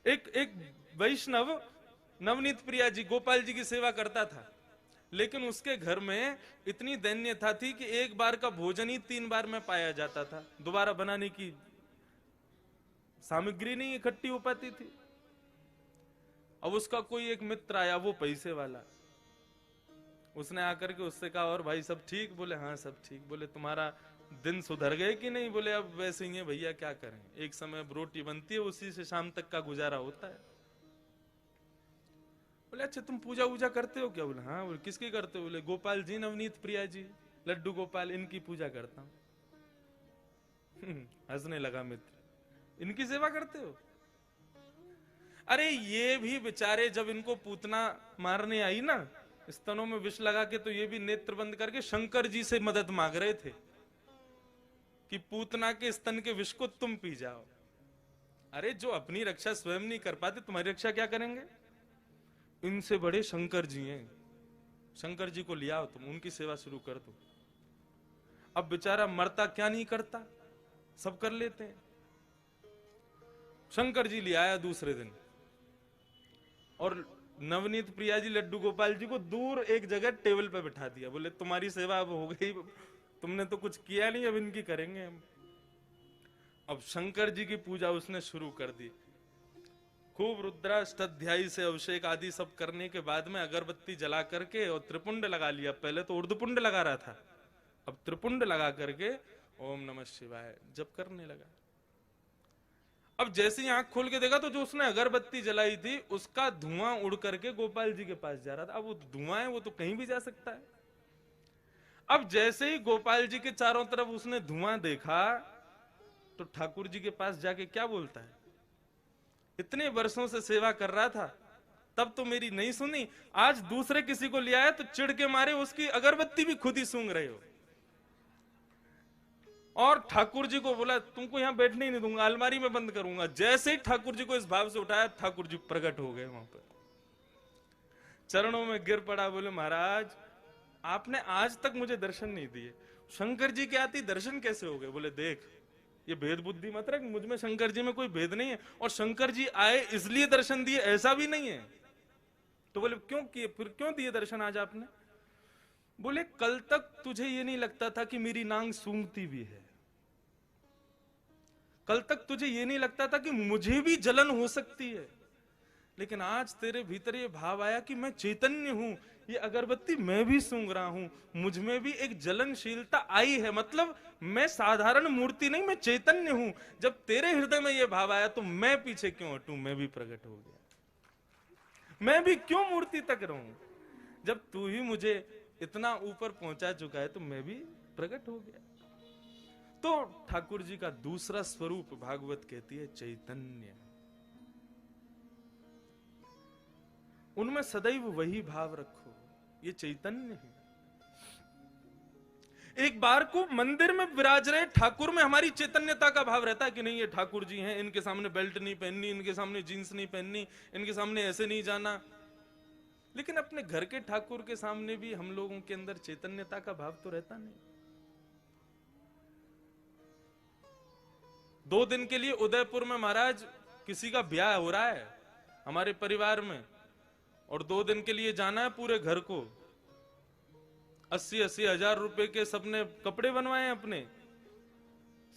एक एक वैष्णव नवनीत प्रिया जी गोपाल जी की सेवा करता था, लेकिन उसके घर में इतनी दैन्यता थी कि एक बार का भोजन ही 3 बार में पाया जाता था, दोबारा बनाने की सामग्री नहीं इकट्ठी हो पाती थी। अब उसका कोई एक मित्र आया, वो पैसे वाला, उसने आकर के उससे कहा और भाई सब ठीक? बोले हाँ सब ठीक। बोले तुम्हारा दिन सुधर गए कि नहीं? बोले अब वैसे ही है भैया, क्या करें, एक समय अब रोटी बनती है, उसी से शाम तक का गुजारा होता है। बोले अच्छा तुम पूजा वूजा करते हो क्या? बोले हाँ। बोले किसकी करते हो? बोले गोपाल जी, नवनीत प्रिया जी, लड्डू गोपाल, इनकी पूजा करता हूं। हंसने लगा मित्र, इनकी सेवा करते हो? अरे ये भी बेचारे जब इनको पूतना मारने आई ना, स्तनों में विष लगा के, तो ये भी नेत्र बंद करके शंकर जी से मदद मांग रहे थे कि पूतना के स्तन के विष को तुम पी जाओ। अरे जो अपनी रक्षा स्वयं नहीं कर पाते, तुम्हारी रक्षा क्या करेंगे? इनसे बड़े शंकर जी हैं, शंकर जी को लिया तुम, उनकी सेवा शुरू कर दो। अब बेचारा मरता क्या नहीं करता, सब कर लेते हैं। शंकर जी ले आया दूसरे दिन, और नवनीत प्रिया जी लड्डू गोपाल जी को दूर एक जगह टेबल पे बिठा दिया। बोले तुम्हारी सेवा अब हो गई, तुमने तो कुछ किया नहीं, अब इनकी करेंगे हम। अब शंकर जी की पूजा उसने शुरू कर दी, खूब रुद्राष्टाध्यायी से अभिषेक आदि सब करने के बाद में अगरबत्ती जला करके और त्रिपुंड लगा लिया। पहले तो उर्दपुंड लगा रहा था, अब त्रिपुंड लगा करके ओम नमः शिवाय जप करने लगा। अब जैसे ही आंख खोल के देखा तो जो उसने अगरबत्ती जलाई थी उसका धुआं उड़ करके गोपाल जी के पास जा रहा था। अब वो धुआं है, वो तो कहीं भी जा सकता है। अब जैसे ही गोपाल जी के चारों तरफ उसने धुआं देखा तो ठाकुर जी के पास जाके क्या बोलता है, इतने वर्षों से सेवा कर रहा था, तब तो मेरी नहीं सुनी, आज दूसरे किसी को ले आया तो चिढ़ के मारे उसकी अगरबत्ती भी खुद ही सूंघ रहे हो। और ठाकुर जी को बोला तुमको यहां बैठने ही नहीं दूंगा, अलमारी में बंद करूंगा। जैसे ही ठाकुर जी को इस भाव से उठाया, ठाकुर जी प्रकट हो गए वहां पर, चरणों में गिर पड़ा। बोले महाराज आपने आज तक मुझे दर्शन नहीं दिए, शंकर जी के आती दर्शन कैसे हो गए? बोले देख ये भेद बुद्धि मत रख, मुझ में शंकर जी में कोई भेद नहीं है, और शंकर जी आए इसलिए दर्शन दिए ऐसा भी नहीं है। तो बोले क्यों किए, फिर क्यों दिए दर्शन आज आपने? बोले कल तक तुझे ये नहीं लगता था कि मेरी नांग सूंघती भी है, कल तक तुझे ये नहीं लगता था कि मुझे भी जलन हो सकती है, लेकिन आज तेरे भीतर ये भाव आया कि मैं चैतन्य हूं, ये अगरबत्ती मैं भी सूंघ रहा हूं, मुझ में भी एक जलनशीलता आई है, मतलब मैं साधारण मूर्ति नहीं, मैं चैतन्य हूं। जब तेरे हृदय में ये भाव आया तो मैं पीछे क्यों हटूं, मैं भी प्रकट हो गया, मैं भी क्यों मूर्ति तक रहूं? जब तू ही मुझे इतना ऊपर पहुंचा चुका है तो मैं भी प्रकट हो गया। तो ठाकुर जी का दूसरा स्वरूप भागवत कहती है चैतन्य, उनमें सदैव वही भाव रखो, ये चैतन्य है। एक बार को मंदिर में विराज रहे ठाकुर में हमारी चैतन्यता का भाव रहता है कि नहीं ये ठाकुर जी हैं, इनके सामने बेल्ट नहीं पहननी, इनके सामने जींस नहीं पहननी, इनके सामने ऐसे नहीं जाना। लेकिन अपने घर के ठाकुर के सामने भी हम लोगों के अंदर चैतन्यता का भाव तो रहता नहीं। 2 दिन के लिए उदयपुर में महाराज किसी का ब्याह हो रहा है हमारे परिवार में, और 2 दिन के लिए जाना है पूरे घर को, 80-80 हजार रुपए के सबने कपड़े बनवाए अपने,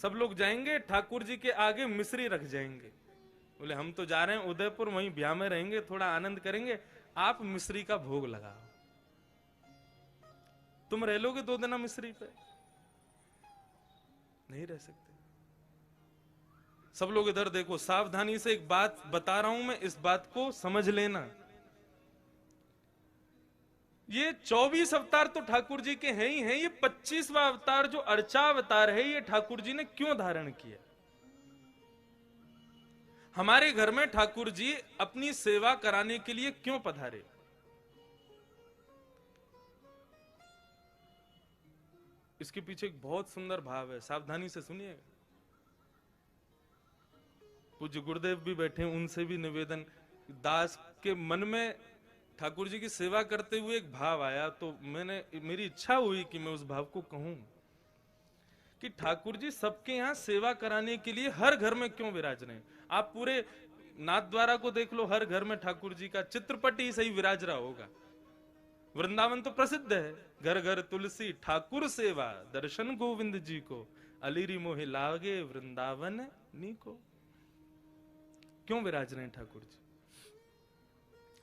सब लोग जाएंगे ठाकुर जी के आगे मिश्री रख जाएंगे। बोले हम तो जा रहे हैं उदयपुर, वहीं ब्याह में रहेंगे, थोड़ा आनंद करेंगे, आप मिश्री का भोग लगाओ। तुम रह लोगे 2 दिन मिश्री पे? नहीं रह सकते। सब लोग इधर देखो, सावधानी से एक बात बता रहा हूं मैं, इस बात को समझ लेना। ये 24 अवतार तो ठाकुर जी के हैं ही हैं, ये 25वां अवतार जो अर्चा अवतार है, ये ठाकुर जी ने क्यों धारण किया? हमारे घर में ठाकुर जी अपनी सेवा कराने के लिए क्यों पधारे? इसके पीछे एक बहुत सुंदर भाव है, सावधानी से सुनिएगा। पूज्य गुरुदेव भी बैठे, उनसे भी निवेदन, दास के मन में ठाकुर जी की सेवा करते हुए एक भाव आया, तो मेरी इच्छा हुई कि मैं उस भाव को कहूं कि ठाकुर जी सबके यहां सेवा कराने के लिए हर घर में क्यों विराज रहे हैं। आप पूरे नाथ द्वारा को देख लो, हर घर में ठाकुर जी का चित्रपट ही सही विराज रहा होगा। वृंदावन तो प्रसिद्ध है, घर घर तुलसी ठाकुर सेवा, दर्शन गोविंद जी को, अलीरी मोहि लागे वृंदावन नी को। क्यों विराज रहे हैं ठाकुर जी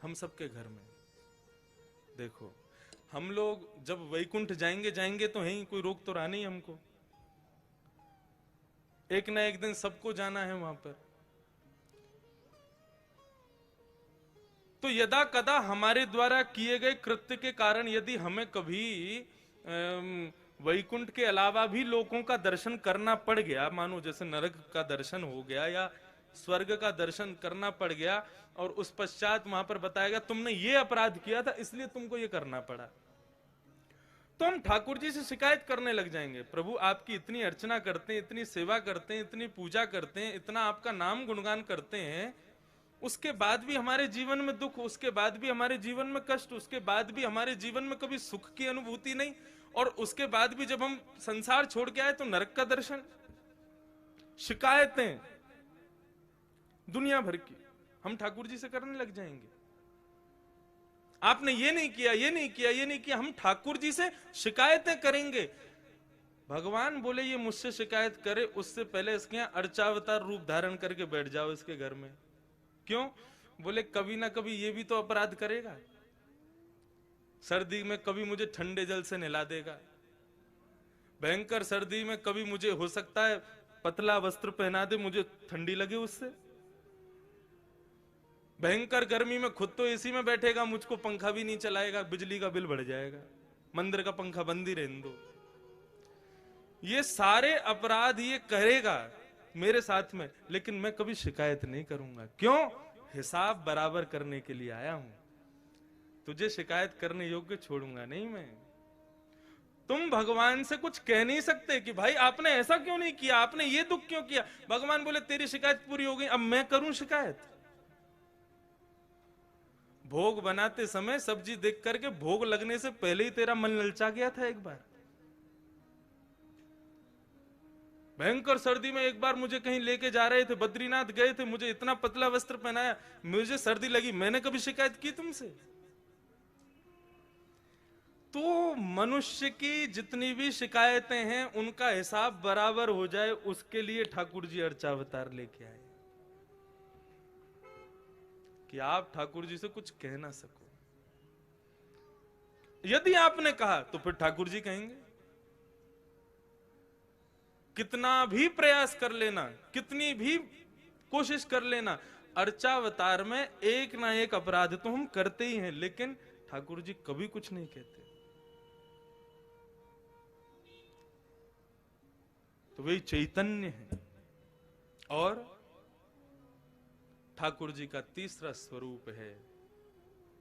हम सबके घर में? देखो, हम लोग जब वैकुंठ जाएंगे तो है ही, कोई रोक तो रहा नहीं हमको। एक ना एक दिन सबको जाना है वहां पर। तो यदा कदा हमारे द्वारा किए गए कृत्य के कारण यदि हमें कभी वैकुंठ के अलावा भी लोगों का दर्शन करना पड़ गया, मानो जैसे नरक का दर्शन हो गया या स्वर्ग का दर्शन करना पड़ गया, और उस पश्चात वहां पर बताया गया तुमने ये अपराध किया था इसलिए तुमको ये करना पड़ा, तो हम ठाकुर जी से शिकायत करने लग जाएंगे। प्रभु आपकी इतनी अर्चना करते हैं, इतनी सेवा करते हैं, इतनी पूजा करते हैं, इतना आपका नाम गुणगान करते हैं, उसके बाद भी हमारे जीवन में दुख, उसके बाद भी हमारे जीवन में कष्ट, उसके बाद भी हमारे जीवन में कभी सुख की अनुभूति नहीं, और उसके बाद भी जब हम संसार छोड़ के आए तो नरक का दर्शन। शिकायतें दुनिया भर की हम ठाकुर जी से करने लग जाएंगे। आपने ये नहीं किया, ये नहीं किया, ये नहीं किया, हम ठाकुर जी से शिकायतें करेंगे। भगवान बोले ये मुझसे शिकायत करे उससे पहले इसके यहां अर्चावतार रूप धारण करके बैठ जाओ इसके घर में। क्यों? बोले कभी ना कभी ये भी तो अपराध करेगा। सर्दी में कभी मुझे ठंडे जल से नहला देगा, भयंकर सर्दी में कभी मुझे हो सकता है पतला वस्त्र पहना दे, मुझे ठंडी लगे उससे। भयंकर गर्मी में खुद तो एसी में बैठेगा, मुझको पंखा भी नहीं चलाएगा, बिजली का बिल बढ़ जाएगा, मंदिर का पंखा बंद ही रहने दो। ये सारे अपराध ये करेगा मेरे साथ में, लेकिन मैं कभी शिकायत नहीं करूंगा। क्यों? हिसाब बराबर करने के लिए आया हूं, तुझे शिकायत करने योग्य छोड़ूंगा नहीं मैं। तुम भगवान से कुछ कह नहीं सकते कि भाई आपने ऐसा क्यों नहीं किया, आपने ये दुख क्यों किया। भगवान बोले तेरी शिकायत पूरी हो गई, अब मैं करूं शिकायत। भोग बनाते समय सब्जी देख करके भोग लगने से पहले ही तेरा मन ललचा गया था। एक बार भयंकर सर्दी में एक बार मुझे कहीं लेके जा रहे थे, बद्रीनाथ गए थे, मुझे इतना पतला वस्त्र पहनाया, मुझे सर्दी लगी, मैंने कभी शिकायत की तुमसे? तो मनुष्य की जितनी भी शिकायतें हैं उनका हिसाब बराबर हो जाए, उसके लिए ठाकुर जी अर्चावतार लेके आए कि आप ठाकुर जी से कुछ कह ना सको। यदि आपने कहा तो फिर ठाकुर जी कहेंगे। कितना भी प्रयास कर लेना, कितनी भी कोशिश कर लेना, अर्चावतार में एक ना एक अपराध तो हम करते ही हैं, लेकिन ठाकुर जी कभी कुछ नहीं कहते। तो वे चैतन्य है। और ठाकुर जी का तीसरा स्वरूप है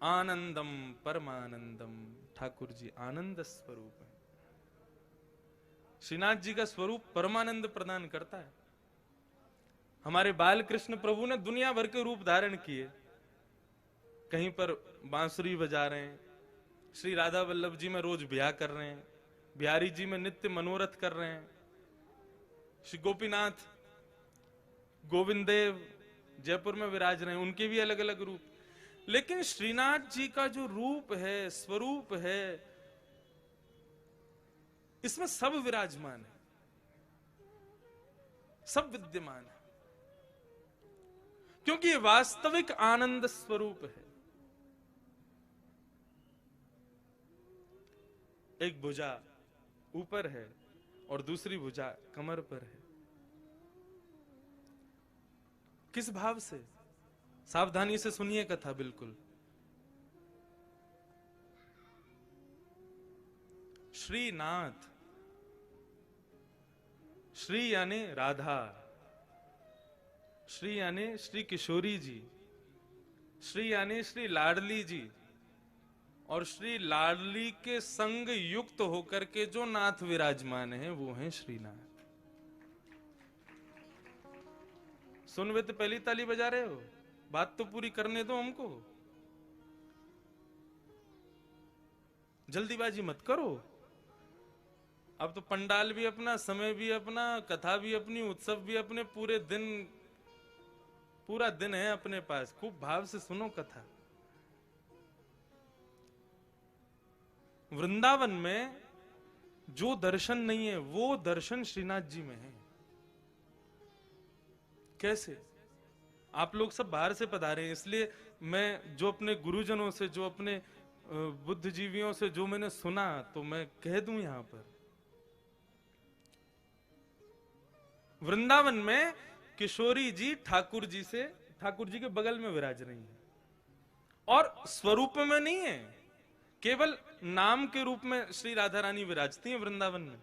आनंदम परमानंदम। ठाकुर जी आनंद स्वरूप है। श्रीनाथ जी का स्वरूप परमानंद प्रदान करता है। हमारे बाल कृष्ण प्रभु ने दुनिया भर के रूप धारण किए, कहीं पर बांसुरी बजा रहे हैं, श्री राधा वल्लभ जी में रोज ब्याह कर रहे हैं, बिहारी जी में नित्य मनोरथ कर रहे हैं, श्री गोपीनाथ गोविंद देव जयपुर में विराज रहे हैं, उनके भी अलग अलग रूप। लेकिन श्रीनाथ जी का जो रूप है, स्वरूप है, इसमें सब विराजमान है, सब विद्यमान है, क्योंकि ये वास्तविक आनंद स्वरूप है। एक भुजा ऊपर है और दूसरी भुजा कमर पर है। किस भाव से? सावधानी से सुनिए कथा बिल्कुल। श्रीनाथ, श्री यानी राधा, श्री यानी श्री किशोरी जी, श्री यानी श्री लाडली जी, और श्री लाडली के संग युक्त होकर के जो नाथ विराजमान है वो हैं श्रीनाथ। सुन वे तो पहली ताली बजा रहे हो, बात तो पूरी करने दो हमको, जल्दीबाजी मत करो। अब तो पंडाल भी अपना, समय भी अपना, कथा भी अपनी, उत्सव भी अपने, पूरे दिन पूरा दिन है अपने पास, खूब भाव से सुनो कथा। वृंदावन में जो दर्शन नहीं है वो दर्शन श्रीनाथ जी में है। कैसे? आप लोग सब बाहर से पधारे हैं, इसलिए मैं जो अपने गुरुजनों से, जो अपने बुद्धिजीवियों से जो मैंने सुना, तो मैं कह दूं यहां पर। वृंदावन में किशोरी जी ठाकुर जी के बगल में विराज रही है, और स्वरूप में नहीं है, केवल नाम के रूप में श्री राधा रानी विराजती हैं वृंदावन में।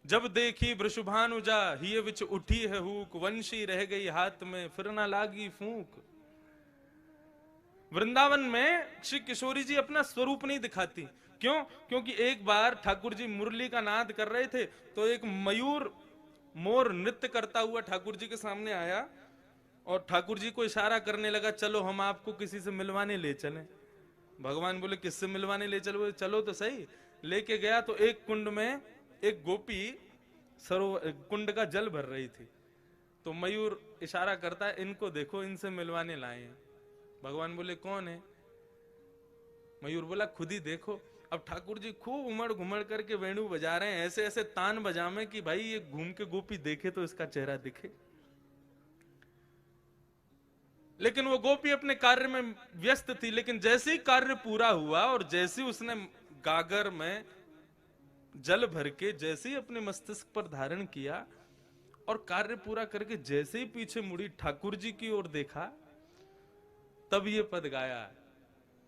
जब देखी वृषभानुजा हिय विच उठी है हुक, वंशी रह गई हाथ में फिर ना लागी फूंक। वृंदावन में श्री किशोरी जी अपना स्वरूप नहीं दिखाती। क्यों? क्योंकि एक बार ठाकुर जी मुरली का नाद कर रहे थे, तो एक मयूर मोर नृत्य करता हुआ ठाकुर जी के सामने आया और ठाकुर जी को इशारा करने लगा, चलो हम आपको किसी से मिलवाने ले चलें। भगवान बोले किससे मिलवाने ले चलो? चलो तो सही। लेके गया तो एक कुंड में एक गोपी कुंड का जल भर रही थी, तो मयूर इशारा करता है, इनको देखो, इनसे मिलवाने लाए हैं। भगवान बोले कौन है? मयूर बोला खुद ही देखो। अब ठाकुर जी खूब उमड़ घुमड़ करके वेणु बजा रहे हैं, ऐसे ऐसे तान बजामे कि भाई ये घूम के गोपी देखे तो इसका चेहरा दिखे। लेकिन वो गोपी अपने कार्य में व्यस्त थी। लेकिन जैसे ही कार्य पूरा हुआ और जैसे ही उसने गागर में जल भर के जैसे ही अपने मस्तिष्क पर धारण किया और कार्य पूरा करके जैसे ही पीछे मुड़ी ठाकुर जी की ओर देखा, तब ये पद गाया।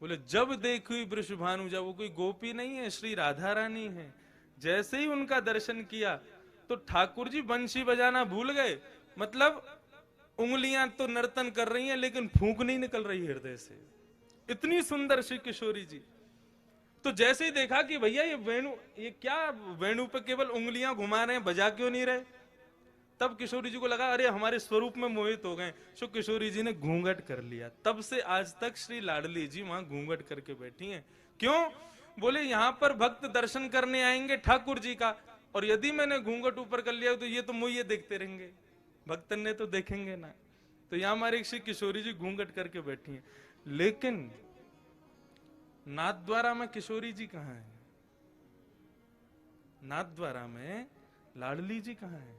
बोले जब देखी वृषभानुजा, वो कोई गोपी नहीं है, श्री राधा रानी है। जैसे ही उनका दर्शन किया तो ठाकुर जी बंशी बजाना भूल गए। मतलब उंगलियां तो नर्तन कर रही हैं, लेकिन फूंक नहीं निकल रही हृदय से। इतनी सुंदर श्री किशोरी जी। तो जैसे ही देखा कि भैया ये वेणु, ये क्या वेणु पे केवल उंगलियां घुमा रहे हैं, बजा क्यों नहीं रहे? तब किशोरी जी को लगा अरे हमारे स्वरूप में मोहित हो गए। सो किशोरी जी ने घूंघट कर लिया। तब से आज तक श्री लाडली जी वहां घूंघट करके बैठी हैं। क्यों? बोले यहां पर भक्त दर्शन करने आएंगे ठाकुर जी का, और यदि मैंने घूंघट ऊपर कर लिया तो ये तो मुझे देखते रहेंगे, भक्तन ने तो देखेंगे ना। तो यहां हमारी श्री किशोरी जी घूंघट करके बैठी हैं। लेकिन नाथद्वारा में किशोरी जी कहां है? नाथद्वारा में लाडली जी कहां है?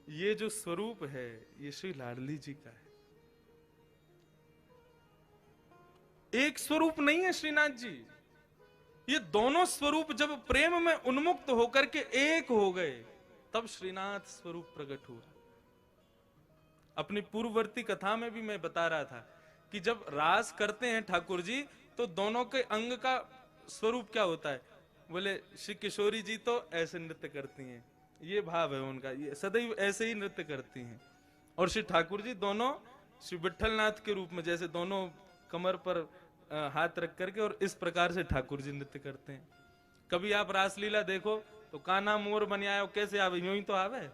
ये जो स्वरूप है ये श्री लाडली जी का है। एक स्वरूप नहीं है श्रीनाथ जी। ये दोनों स्वरूप जब प्रेम में उन्मुक्त होकर के एक हो गए, तब श्रीनाथ स्वरूप प्रकट हुआ। अपनी पूर्ववर्ती कथा में भी मैं बता रहा था कि जब रास करते हैं ठाकुर जी, तो दोनों के अंग का स्वरूप क्या होता है? बोले श्री किशोरी जी तो ऐसे नृत्य करती हैं, ये भाव है उनका, ये सदैव ऐसे ही नृत्य करती हैं। और श्री ठाकुर जी दोनों श्री विठलनाथ के रूप में, जैसे दोनों कमर पर हाथ रख करके और इस प्रकार से ठाकुर जी नृत्य करते हैं। कभी आप रासलीला देखो तो कान्हा मोर बन आयो, कैसे आवे? यूं ही तो आवे,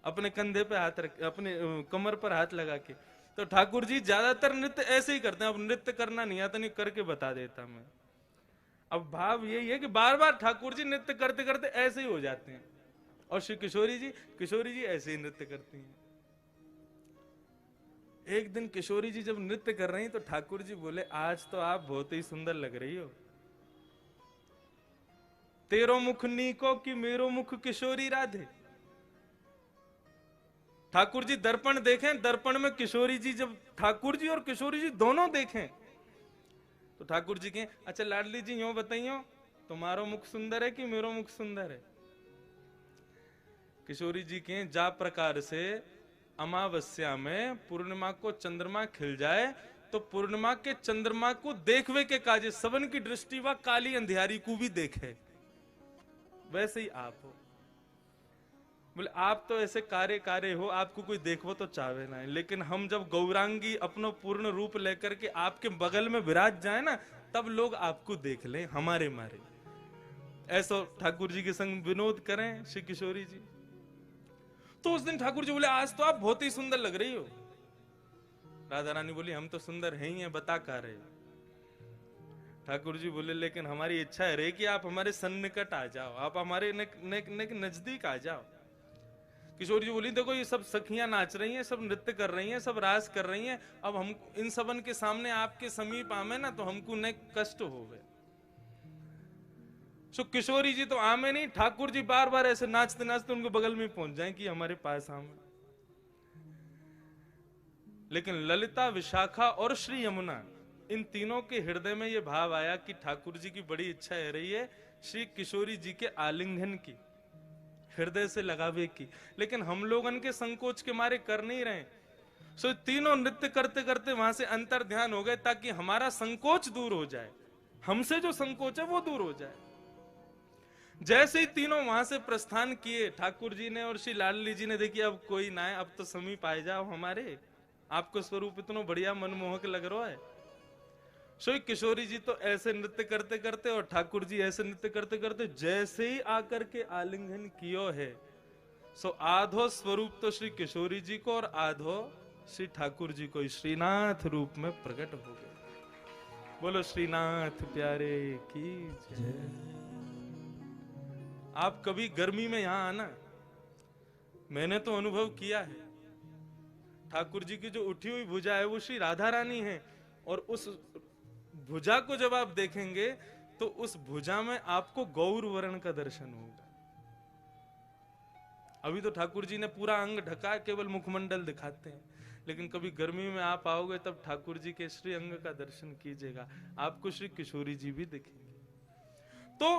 अपने कंधे पे हाथ रख, अपने कमर पर हाथ लगा के। तो ठाकुर जी ज्यादातर नृत्य ऐसे ही करते हैं। अब नृत्य करना नहीं आता, नहीं करके बता देता मैं। अब भाव यही है कि बार बार ठाकुर जी नृत्य करते करते ऐसे ही हो जाते हैं, और श्री किशोरी जी ऐसे ही नृत्य करती हैं। एक दिन किशोरी जी जब नृत्य कर रही तो ठाकुर जी बोले आज तो आप बहुत ही सुंदर लग रही हो, तेरो मुख नीको कि मेरो मुख किशोरी राधे। ठाकुर जी दर्पण देखें, दर्पण में किशोरी जी, जब ठाकुर जी और किशोरी जी दोनों देखें तो ठाकुर जी कहें अच्छा लाडली जी यूं बताइयो, तुम्हारो मुख सुंदर है कि मेरो मुख सुंदर है? किशोरी जी कहें जा प्रकार से अमावस्या में पूर्णिमा को चंद्रमा खिल जाए, तो पूर्णिमा के चंद्रमा को देखवे के काजे सबन की दृष्टि व काली अंधियारी को भी देखे, वैसे ही आप हो। बोले आप तो ऐसे कार्य हो, आपको कोई देखो तो चाहे ना। लेकिन हम जब गौरांगी अपनो पूर्ण रूप लेकर के आपके बगल में विराज जाए ना, तब लोग आपको देख लें हमारे मारे। ऐसा ठाकुर जी के संग विनोद करें श्री किशोरी जी। तो उस दिन ठाकुर जी बोले आज तो आप बहुत ही सुंदर लग रही हो। राधा रानी बोली हम तो सुंदर हैं ही हैं, बता का रहे। ठाकुर जी बोले लेकिन हमारी इच्छा है रे कि आप हमारे सन्निकट आ जाओ, आप हमारे नजदीक आ जाओ। किशोरी जी बोली देखो ये सब सखियां नाच रही हैं, सब नृत्य कर रही हैं, सब रास कर रही हैं, अब हम इन सबन के सामने आपके समीप आमे ना तो हमको न कष्ट होवे। सो किशोरी जी तो आमे नहीं, ठाकुर जी बार बार ऐसे नाचते नाचते उनको बगल में पहुंच जाए कि हमारे पास आमे। लेकिन ललिता, विशाखा और श्री यमुना, इन तीनों के हृदय में यह भाव आया कि ठाकुर जी की बड़ी इच्छा है रही है श्री किशोरी जी के आलिंगन की, हृदय से लगावे की, लेकिन हम लोगन के संकोच के मारे कर नहीं रहे। सो तीनों नृत्य करते करते वहां से अंतर ध्यान हो गए ताकि हमारा संकोच दूर हो जाए, हमसे जो संकोच है वो दूर हो जाए। जैसे ही तीनों वहां से प्रस्थान किए, ठाकुर जी ने और श्री लाडली जी ने देखी अब कोई ना है, अब तो समीप आ जाओ हमारे, आपको स्वरूप इतना बढ़िया मनमोहक लग रहा है। सो किशोरी जी तो ऐसे नृत्य करते करते और ठाकुर जी ऐसे नृत्य करते करते जैसे ही आकर के आलिंगन कियो है, सो आधो स्वरूप तो श्री किशोरी जी को और आधो श्री ठाकुर जी को श्रीनाथ रूप में प्रकट हो गए। बोलो श्रीनाथ प्यारे की जय। आप कभी गर्मी में यहां आना, मैंने तो अनुभव किया है, ठाकुर जी की जो उठी हुई भुजा है वो श्री राधा रानी है, और उस भुजा को जब आप देखेंगे तो उस भुजा में आपको गौर वर्ण का दर्शन होगा। अभी तो ठाकुर जी ने पूरा अंग ढका, केवल मुखमंडल दिखाते हैं, लेकिन कभी गर्मी में आप आओगे तब ठाकुर जी के श्री अंग का दर्शन कीजिएगा, आपको श्री किशोरी जी भी दिखेंगे। तो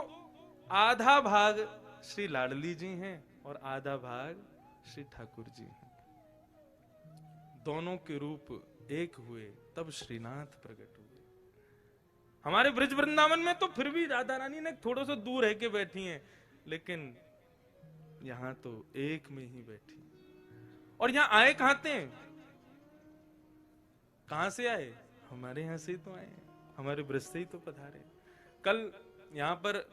आधा भाग श्री लाडली जी हैं और आधा भाग श्री ठाकुर जी हैं, दोनों के रूप एक हुए तब श्रीनाथ प्रकट हुए। हमारे ब्रज वृंदावन में तो फिर भी राधा रानी ने थोड़ा सा दूर है के बैठी हैं, लेकिन यहां तो एक में ही बैठी। और यहां आए कहां थे, कहां से आए, हमारे यहां से ही तो आए, हमारे ब्रज से ही तो पधारे। कल यहां पर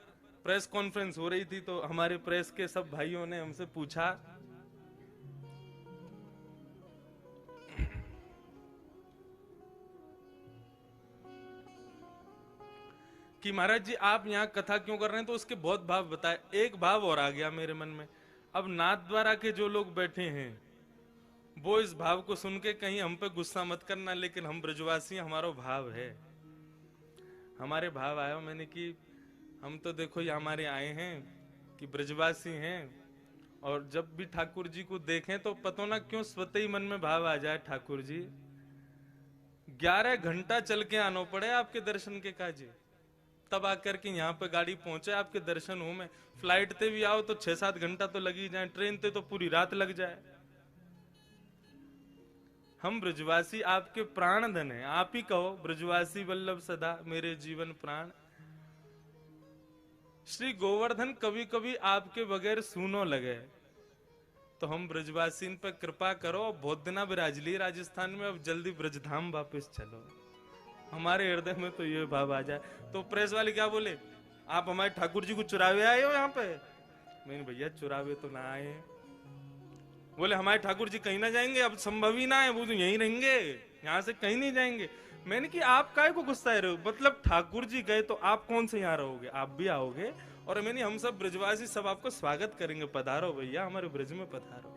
प्रेस कॉन्फ्रेंस हो रही थी तो हमारे प्रेस के सब भाइयों ने हमसे पूछा कि महाराज जी आप यहाँ कथा क्यों कर रहे हैं, तो उसके बहुत भाव बताए। एक भाव और आ गया मेरे मन में, अब नाथ द्वारा के जो लोग बैठे हैं वो इस भाव को सुन के कहीं हम पे गुस्सा मत करना, लेकिन हम ब्रजवासी हमारा भाव है, हमारे भाव आया। मैंने कि हम तो देखो ये हमारे आए हैं कि ब्रजवासी हैं, और जब भी ठाकुर जी को देखें तो पता ना क्यों स्वतः ही मन में भाव आ जाए, ठाकुर जी 11 घंटा चल के आना पड़े आपके दर्शन के काजे, तब आकर के यहाँ पे गाड़ी पहुंचे आपके दर्शन हो में। फ्लाइट ते भी आओ तो 6-7 घंटा तो लग ही जाए, ट्रेन ते तो पूरी रात लग जाए। हम ब्रजवासी आपके प्राण धन है, आप ही कहो ब्रजवासी वल्लभ सदा मेरे जीवन प्राण। श्री गोवर्धन कभी कभी आपके बगैर सूनो लगे, तो हम ब्रजवासी पे कृपा करो, बहुत दिना विराज लिए राजस्थान में, अब जल्दी ब्रजधाम वापस चलो। हमारे हृदय में तो ये भाव आ जाए। तो प्रेस वाले क्या बोले, आप हमारे ठाकुर जी को चुरावे आए हो यहाँ पे? मैंने भैया चुरावे तो ना आए। बोले हमारे ठाकुर जी कहीं ना जाएंगे, अब संभव ही ना है, वो तो यहीं रहेंगे, यहाँ से कहीं नहीं जाएंगे। मैंने कि आप काहे को गुस्सा रहे हो, मतलब ठाकुर जी गए तो आप कौन से यहाँ रहोगे, आप भी आओगे। और मैंने हम सब ब्रजवासी सब आपको स्वागत करेंगे, पधारो भैया हमारे ब्रज में पधारो।